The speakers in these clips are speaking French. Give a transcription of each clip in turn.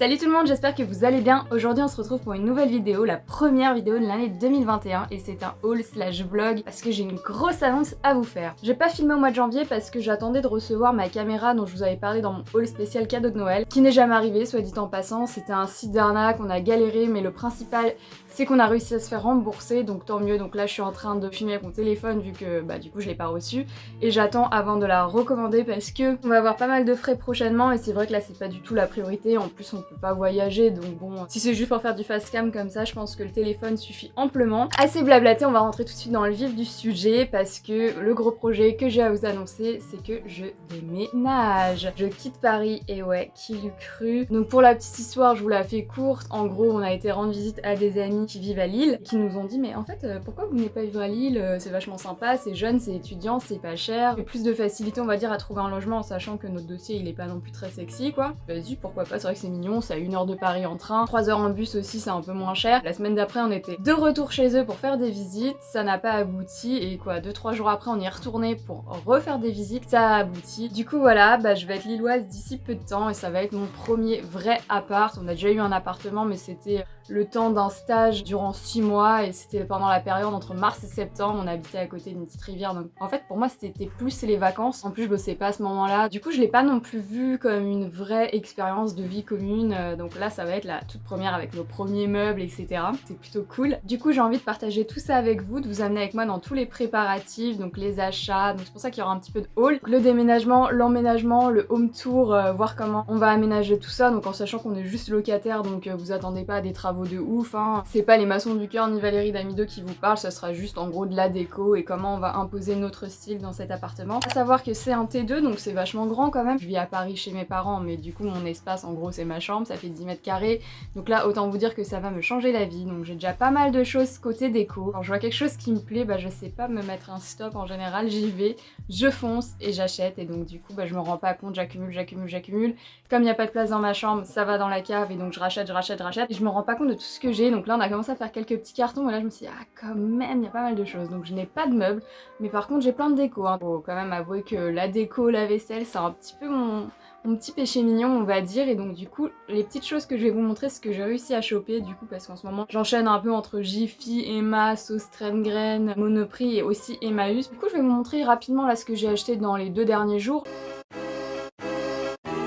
Salut tout le monde, j'espère que vous allez bien. Aujourd'hui on se retrouve pour une nouvelle vidéo, la première vidéo de l'année 2021 et c'est un haul slash vlog parce que j'ai une grosse annonce à vous faire. J'ai pas filmé au mois de janvier parce que j'attendais de recevoir ma caméra dont je vous avais parlé dans mon haul spécial cadeau de Noël, qui n'est jamais arrivé, soit dit en passant. C'était un site d'arnaque, on a galéré, mais le principal c'est qu'on a réussi à se faire rembourser, donc tant mieux. Donc là je suis en train de filmer avec mon téléphone vu que du coup je l'ai pas reçu et j'attends avant de la recommander parce que on va avoir pas mal de frais prochainement et c'est vrai que là c'est pas du tout la priorité. En plus on peut pas voyager, donc bon, si c'est juste pour faire du fast cam comme ça, je pense que le téléphone suffit amplement. Assez blablaté, on va rentrer tout de suite dans le vif du sujet parce que le gros projet que j'ai à vous annoncer, c'est que je déménage. Je quitte Paris et ouais, qui l'eût cru. Donc pour la petite histoire, je vous la fais courte. En gros, on a été rendre visite à des amis qui vivent à Lille, qui nous ont dit mais en fait pourquoi vous venez pas vivre à Lille, c'est vachement sympa, c'est jeune, c'est étudiant, c'est pas cher, et plus de facilité on va dire à trouver un logement en sachant que notre dossier il est pas non plus très sexy quoi. Vas-y, pourquoi pas, c'est vrai que c'est mignon, c'est à 1 heure de Paris en train, 3 heures en bus aussi, c'est un peu moins cher. La semaine d'après on était de retour chez eux pour faire des visites, ça n'a pas abouti et quoi, 2-3 jours après on y est retourné pour refaire des visites, ça a abouti. Du coup voilà, je vais être lilloise d'ici peu de temps et ça va être mon premier vrai appart. On a déjà eu un appartement mais c'était le temps d'un stage durant 6 mois et c'était pendant la période entre mars et septembre. On habitait à côté d'une petite rivière, donc en fait pour moi c'était plus les vacances. En plus je bossais pas à ce moment-là, du coup je l'ai pas non plus vu comme une vraie expérience de vie commune. Donc là ça va être la toute première avec nos premiers meubles, etc. C'est plutôt cool. Du coup j'ai envie de partager tout ça avec vous, de vous amener avec moi dans tous les préparatifs, donc les achats. Donc c'est pour ça qu'il y aura un petit peu de haul, le déménagement, l'emménagement, le home tour, voir comment on va aménager tout ça. Donc en sachant qu'on est juste locataire, donc vous attendez pas à des travaux de ouf, hein. C'est pas les maçons du cœur ni Valérie Damido qui vous parle, ça sera juste en gros de la déco et comment on va imposer notre style dans cet appartement. À savoir que c'est un T2 donc c'est vachement grand quand même. Je vis à Paris chez mes parents mais du coup mon espace en gros c'est ma chambre, ça fait 10 mètres carrés. Donc là autant vous dire que ça va me changer la vie. Donc j'ai déjà pas mal de choses côté déco. Quand je vois quelque chose qui me plaît, je sais pas me mettre un stop en général, j'y vais, je fonce et j'achète et donc du coup je me rends pas compte, j'accumule. Comme il n'y a pas de place dans ma chambre, ça va dans la cave et donc je rachète et je me rends pas compte de tout ce que j'ai. Donc là on a commencé à faire quelques petits cartons et là je me suis dit quand même il y a pas mal de choses. Donc je n'ai pas de meubles mais par contre j'ai plein de déco, hein. Faut quand même avouer que la déco, la vaisselle c'est un petit peu mon petit péché mignon on va dire, et donc du coup les petites choses que je vais vous montrer, ce que j'ai réussi à choper du coup parce qu'en ce moment j'enchaîne un peu entre Jiffy, Emma, Sauce Train-Grain, Monoprix et aussi Emmaüs. Du coup je vais vous montrer rapidement là ce que j'ai acheté dans les 2 derniers jours.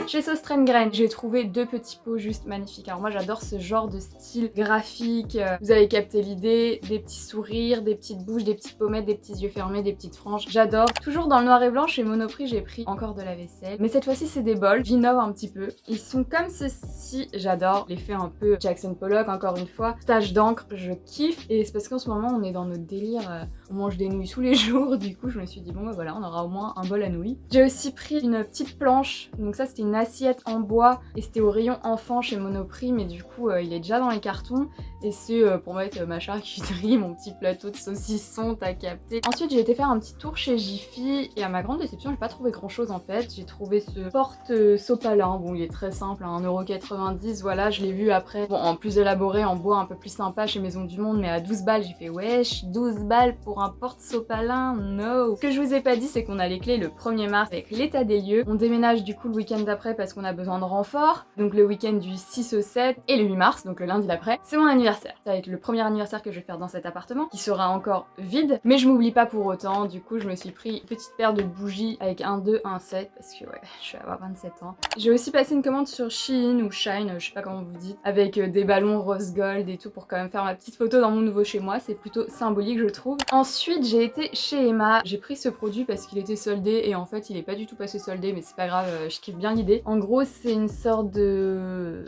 Chez Sauce Train-Grain, j'ai trouvé 2 petits pots juste magnifiques. Alors moi j'adore ce genre de style graphique, vous avez capté l'idée, des petits sourires, des petites bouches, des petites pommettes, des petits yeux fermés, des petites franges, j'adore. Toujours dans le noir et blanc, chez Monoprix j'ai pris encore de la vaisselle, mais cette fois-ci c'est des bols, j'innove un petit peu. Ils sont comme ceci, j'adore, l'effet un peu Jackson Pollock encore une fois, tache d'encre, je kiffe, et c'est parce qu'en ce moment on est dans notre délire, on mange des nouilles tous les jours, du coup je me suis dit bon voilà, on aura au moins un bol à nouilles. J'ai aussi pris une petite planche, donc ça c'était une assiette en bois et c'était au rayon enfant chez Monoprix, mais du coup il est déjà dans les cartons et c'est pour mettre ma charcuterie, mon petit plateau de saucisson, t'as capté. Ensuite j'ai été faire un petit tour chez Jiffy et à ma grande déception j'ai pas trouvé grand chose en fait. J'ai trouvé ce porte-sopalin, bon il est très simple, hein, 1,90€, voilà, je l'ai vu après, bon en plus élaboré en bois un peu plus sympa chez Maison du Monde, mais à 12 balles, j'ai fait wesh, 12 balles pour un porte-sopalin, no. Ce que je vous ai pas dit c'est qu'on a les clés le 1er mars avec l'état des lieux. On déménage du coup le week-end d'après parce qu'on a besoin de renfort, donc le week-end du 6 au 7 et le 8 mars, donc le lundi d'après, c'est mon anniversaire. Ça va être le premier anniversaire que je vais faire dans cet appartement, qui sera encore vide, mais je m'oublie pas pour autant. Du coup je me suis pris une petite paire de bougies avec un 2, un 7, parce que ouais, je vais avoir 27 ans. J'ai aussi passé une commande sur Shein ou Shine, je sais pas comment vous dites, avec des ballons rose gold et tout pour quand même faire ma petite photo dans mon nouveau chez moi, c'est plutôt symbolique je trouve. Ensuite j'ai été chez Emma, j'ai pris ce produit parce qu'il était soldé et en fait il est pas du tout passé soldé, mais c'est pas grave, je kiffe bien l'idée. En gros c'est une sorte de...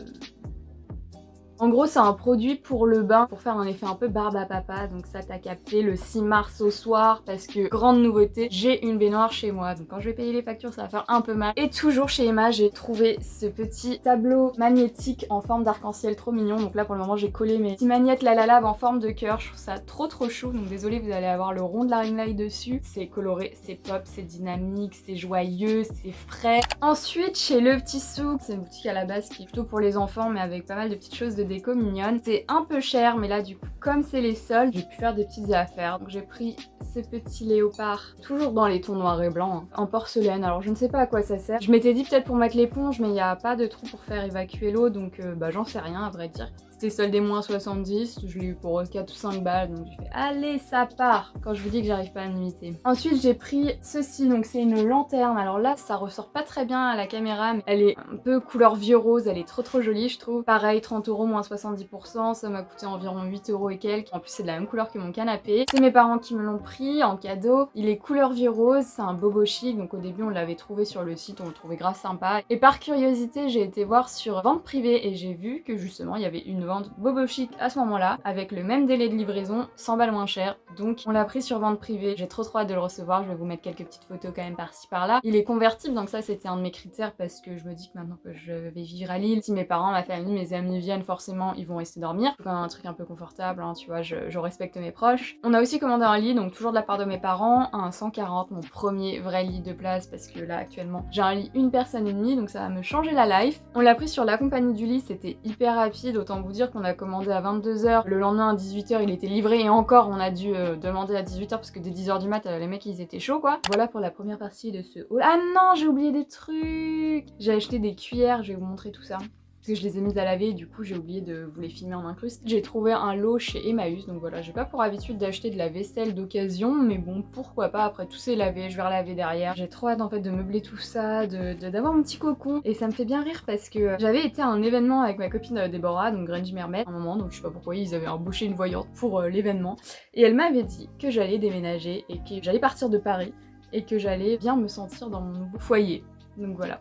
En gros c'est un produit pour le bain, pour faire un effet un peu barbe à papa, donc ça t'as capté le 6 mars au soir, parce que grande nouveauté, j'ai une baignoire chez moi, donc quand je vais payer les factures ça va faire un peu mal. Et toujours chez Emma j'ai trouvé ce petit tableau magnétique en forme d'arc-en-ciel trop mignon, donc là pour le moment j'ai collé mes petites magnettes La La Lave en forme de cœur, je trouve ça trop chou, donc désolé vous allez avoir le rond de la ring light dessus. C'est coloré, c'est pop, c'est dynamique, c'est joyeux, c'est frais. Ensuite chez Le Petit Souk, c'est une boutique à la base qui est plutôt pour les enfants mais avec pas mal de petites choses dedans. déco mignonne. C'est un peu cher, mais là du coup comme c'est les soldes, j'ai pu faire des petites affaires. Donc j'ai pris ces petits léopards, toujours dans les tons noirs et blancs, en porcelaine. Alors je ne sais pas à quoi ça sert. Je m'étais dit peut-être pour mettre l'éponge, mais il n'y a pas de trou pour faire évacuer l'eau, donc j'en sais rien à vrai dire. C'était soldé moins 70, je l'ai eu pour 4 ou 5 balles, donc j'ai fait allez ça part quand je vous dis que j'arrive pas à m'imiter. Ensuite j'ai pris ceci, donc c'est une lanterne. Alors là ça ressort pas très bien à la caméra, mais elle est un peu couleur vieux rose, elle est trop jolie je trouve. Pareil 30 € moins 70%, ça m'a coûté environ 8 € et quelques. En plus c'est de la même couleur que mon canapé. C'est mes parents qui me l'ont pris en cadeau. Il est couleur vieux rose, c'est un bobo chic, donc au début on l'avait trouvé sur le site, on le trouvait grave sympa. Et par curiosité j'ai été voir sur vente privée et j'ai vu que justement il y avait une vente bobo chic à ce moment-là, avec le même délai de livraison, 100 balles moins cher. Donc on l'a pris sur vente privée, j'ai trop hâte de le recevoir, je vais vous mettre quelques petites photos quand même par-ci par-là. Il est convertible, donc ça c'était un de mes critères parce que je me dis que maintenant que je vais vivre à Lille, si mes parents, ma famille, mes amis viennent, forcément ils vont rester dormir. Faut quand même un truc un peu confortable, hein, tu vois, je respecte mes proches. On a aussi commandé un lit, donc toujours de la part de mes parents, un 140, mon premier vrai lit de place parce que là actuellement j'ai un lit une personne et demie, donc ça va me changer la life. On l'a pris sur la compagnie du lit, c'était hyper rapide, autant vous dire qu'on a commandé à 22 h, le lendemain à 18 h il était livré et encore on a dû demander à 18 h parce que dès 10 h du mat les mecs ils étaient chauds quoi. Voilà pour la première partie de ce haul. Ah non j'ai oublié des trucs. J'ai acheté des cuillères, je vais vous montrer tout ça. Parce que je les ai mises à laver, du coup j'ai oublié de vous les filmer en incruste. J'ai trouvé un lot chez Emmaüs, donc voilà, j'ai pas pour habitude d'acheter de la vaisselle d'occasion, mais bon, pourquoi pas, après tout c'est lavé, je vais relaver derrière. J'ai trop hâte en fait de meubler tout ça, d'avoir mon petit cocon, et ça me fait bien rire parce que j'avais été à un événement avec ma copine Déborah, donc Grange Mermet, à un moment, donc je sais pas pourquoi ils avaient embauché une voyante pour l'événement, et elle m'avait dit que j'allais déménager et que j'allais partir de Paris, et que j'allais bien me sentir dans mon nouveau foyer, donc voilà.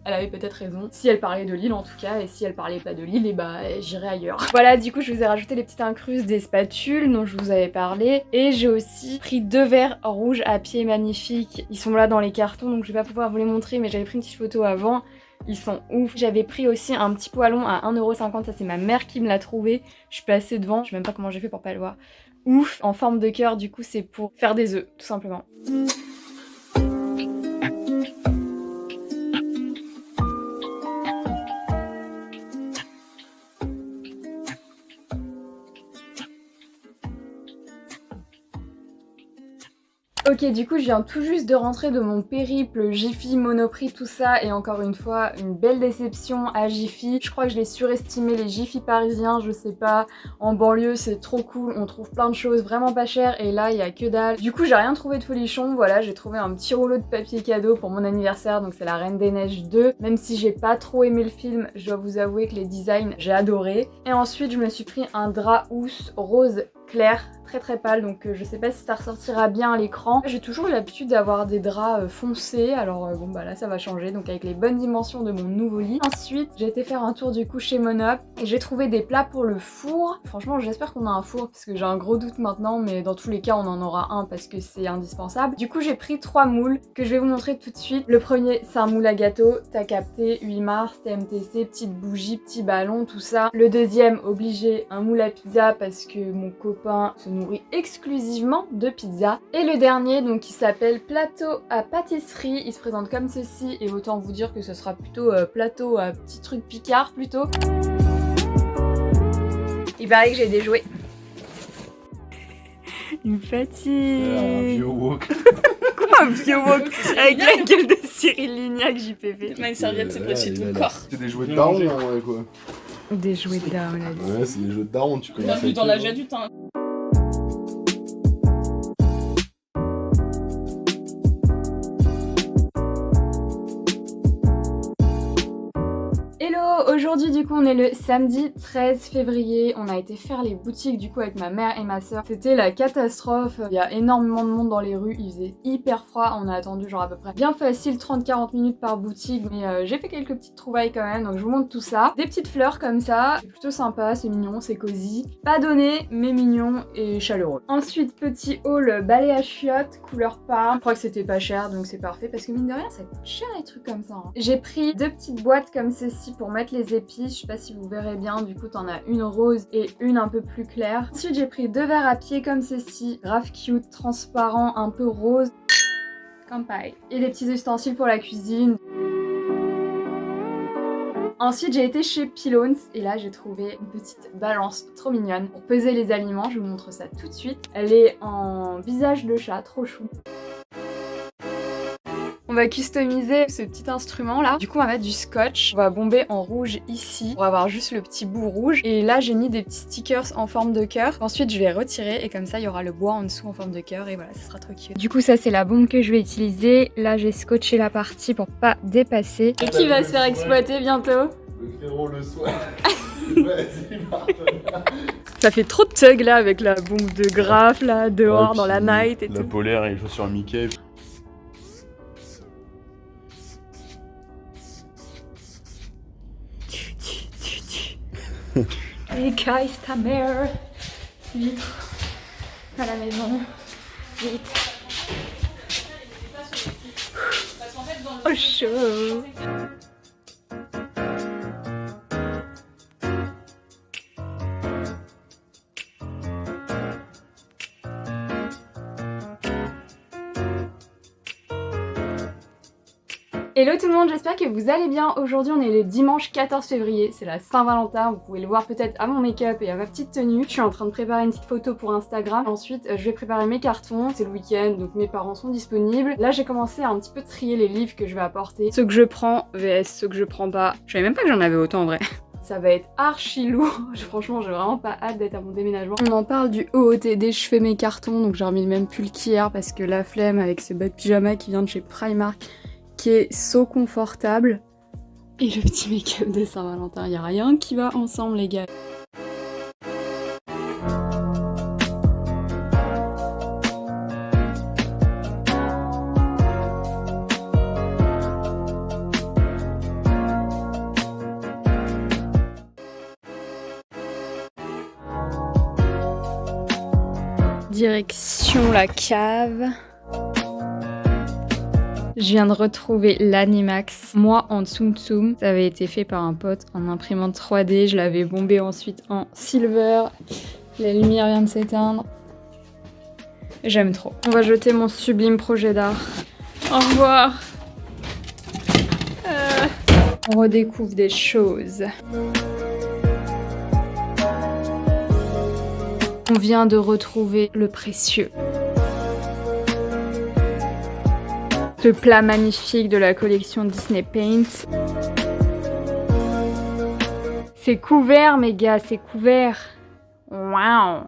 Elle avait peut-être raison, si elle parlait de Lille en tout cas, et si elle parlait pas de Lille, et bah j'irai ailleurs. Voilà, du coup je vous ai rajouté les petites incrustes des spatules dont je vous avais parlé, et j'ai aussi pris 2 verres rouges à pied magnifiques. Ils sont là dans les cartons, donc je vais pas pouvoir vous les montrer, mais j'avais pris une petite photo avant. Ils sont ouf. J'avais pris aussi un petit poêlon à 1,50 €, ça c'est ma mère qui me l'a trouvé. Je suis passée devant, je sais même pas comment j'ai fait pour pas le voir. Ouf, en forme de cœur, du coup c'est pour faire des œufs, tout simplement. Ok, du coup je viens tout juste de rentrer de mon périple Jiffy, Monoprix, tout ça, et encore une fois une belle déception à Jiffy. Je crois que je l'ai surestimé, les Jiffy parisiens, je sais pas, en banlieue c'est trop cool, on trouve plein de choses vraiment pas chères, et là il y a que dalle. Du coup j'ai rien trouvé de folichon, voilà, j'ai trouvé un petit rouleau de papier cadeau pour mon anniversaire, donc c'est la Reine des Neiges 2, même si j'ai pas trop aimé le film, je dois vous avouer que les designs j'ai adoré. Et ensuite je me suis pris un drap housse rose clair, très pâle, donc je sais pas si ça ressortira bien à l'écran. J'ai toujours eu l'habitude d'avoir des draps foncés, alors bon bah là ça va changer, donc avec les bonnes dimensions de mon nouveau lit. Ensuite j'ai été faire un tour du coup chez Monop et j'ai trouvé des plats pour le four. Franchement j'espère qu'on a un four parce que j'ai un gros doute maintenant, mais dans tous les cas on en aura un parce que c'est indispensable. Du coup j'ai pris 3 moules que je vais vous montrer tout de suite. Le premier c'est un moule à gâteau, t'as capté, 8 mars, TMTC, petite bougie, petit ballon, tout ça. Le deuxième obligé, un moule à pizza parce que mon copain se nourrit exclusivement de pizza. Et le dernier donc qui s'appelle plateau à pâtisserie, il se présente comme ceci et autant vous dire que ce sera plutôt plateau à petits trucs picards plutôt. Il paraît que j'ai des jouets. Il me fatigue. Un vieux wok. Quoi un vieux wok avec la gueule de Cyril Lignac JPP. Une serviette c'est près de ton corps. C'est des jouets de daron ouais quoi. Des jouets de daron, on a dit. Ouais c'est des jeux de daron, tu connais. Bienvenue dans l'âge adulte hein. Aujourd'hui du coup on est le samedi 13 février, on a été faire les boutiques du coup avec ma mère et ma soeur. C'était la catastrophe, il y a énormément de monde dans les rues, il faisait hyper froid, on a attendu genre à peu près bien facile 30-40 minutes par boutique, mais j'ai fait quelques petites trouvailles quand même, donc je vous montre tout ça. Des petites fleurs comme ça, c'est plutôt sympa, c'est mignon, c'est cosy, pas donné mais mignon et chaleureux. Ensuite petit haul balai à chiottes, couleur parme, je crois que c'était pas cher donc c'est parfait parce que mine de rien ça coûte cher les trucs comme ça. Hein. J'ai pris 2 petites boîtes comme ceci pour mettre les épices, je sais pas si vous verrez bien, du coup t'en as une rose et une un peu plus claire. Ensuite j'ai pris 2 verres à pied comme ceci, grave cute, transparent, un peu rose, comme pareil. Et des petits ustensiles pour la cuisine. Ensuite j'ai été chez Pilowns et là j'ai trouvé une petite balance trop mignonne pour peser les aliments, je vous montre ça tout de suite. Elle est en visage de chat, trop chou. On va customiser ce petit instrument là. Du coup on va mettre du scotch. On va bomber en rouge ici pour avoir juste le petit bout rouge. Et là j'ai mis des petits stickers en forme de cœur. Ensuite je vais retirer et comme ça il y aura le bois en dessous en forme de cœur et voilà, ça sera trop cute. Du coup ça c'est la bombe que je vais utiliser. Là j'ai scotché la partie pour pas dépasser. Et qui va se faire exploiter bientôt? Le frérot le soir. Vas-y, Martin. Ça fait trop de tug là avec la bombe de graphe là dehors dans la night et La tout. polaire et les chaussures Mickey. Les guys, ta mère. Vite. À la maison. Vite. Oh chaud. Hello tout le monde, j'espère que vous allez bien. Aujourd'hui on est le dimanche 14 février, c'est la Saint-Valentin, vous pouvez le voir peut-être à mon make-up et à ma petite tenue. Je suis en train de préparer une petite photo pour Instagram. Ensuite je vais préparer mes cartons, c'est le week-end donc mes parents sont disponibles. Là j'ai commencé à un petit peu trier les livres que je vais apporter. Ceux que je prends vs ceux que je prends pas. Je savais même pas que j'en avais autant en vrai. Ça va être archi lourd, franchement j'ai vraiment pas hâte d'être à mon déménagement. On en parle du OOTD, je fais mes cartons donc j'ai remis le même pull qu'hier parce que la flemme avec ce bas de pyjama qui vient de chez Primark qui est so confortable. Et le petit make-up de Saint-Valentin, y a rien qui va ensemble les gars. Direction la cave. Je viens de retrouver l'Animax, moi en Tsum Tsum. Ça avait été fait par un pote en imprimante 3D. Je l'avais bombé ensuite en silver. La lumière vient de s'éteindre. J'aime trop. On va jeter mon sublime projet d'art. Au revoir. On redécouvre des choses. On vient de retrouver le précieux. Ce plat magnifique de la collection Disney Paint. C'est couvert mes gars, c'est couvert. Waouh.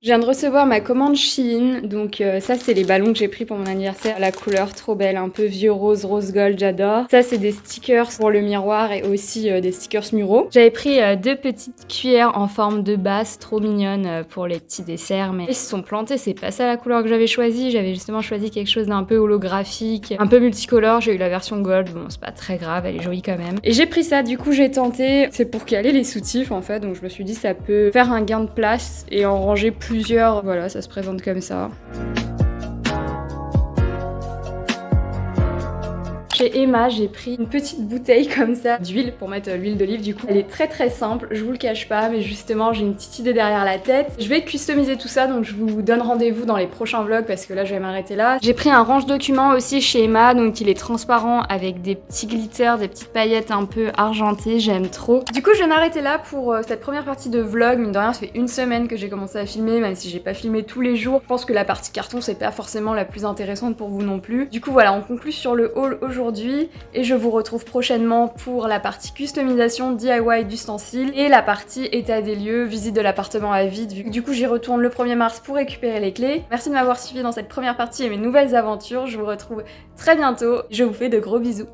Je viens de recevoir ma commande Shein, donc ça c'est les ballons que j'ai pris pour mon anniversaire. La couleur trop belle, un peu vieux rose, rose gold, j'adore. Ça c'est des stickers pour le miroir et aussi des stickers muraux. J'avais pris deux petites cuillères en forme de basse, trop mignonnes pour les petits desserts, mais ils se sont plantés, c'est pas ça la couleur que j'avais choisie. J'avais justement choisi quelque chose d'un peu holographique, un peu multicolore. J'ai eu la version gold, bon c'est pas très grave, elle est jolie quand même. Et j'ai pris ça, du coup j'ai tenté, c'est pour caler les soutifs en fait, donc je me suis dit ça peut faire un gain de place et en ranger plusieurs. Voilà, ça se présente comme ça. Chez Emma, j'ai pris une petite bouteille comme ça d'huile pour mettre l'huile d'olive du coup. Elle est très très simple, je vous le cache pas, mais justement j'ai une petite idée derrière la tête. Je vais customiser tout ça, donc je vous donne rendez-vous dans les prochains vlogs parce que là je vais m'arrêter là. J'ai pris un range-documents aussi chez Emma, donc il est transparent avec des petits glitters, des petites paillettes un peu argentées, j'aime trop. Du coup je vais m'arrêter là pour cette première partie de vlog. Mine de rien, ça fait une semaine que j'ai commencé à filmer, même si j'ai pas filmé tous les jours. Je pense que la partie carton c'est pas forcément la plus intéressante pour vous non plus. Du coup voilà, on conclut sur le haul aujourd'hui. Et je vous retrouve prochainement pour la partie customisation DIY d'ustensiles et la partie état des lieux, visite de l'appartement à vide. Du coup j'y retourne le 1er mars pour récupérer les clés. Merci de m'avoir suivi dans cette première partie et mes nouvelles aventures. Je vous retrouve très bientôt. Je vous fais de gros bisous.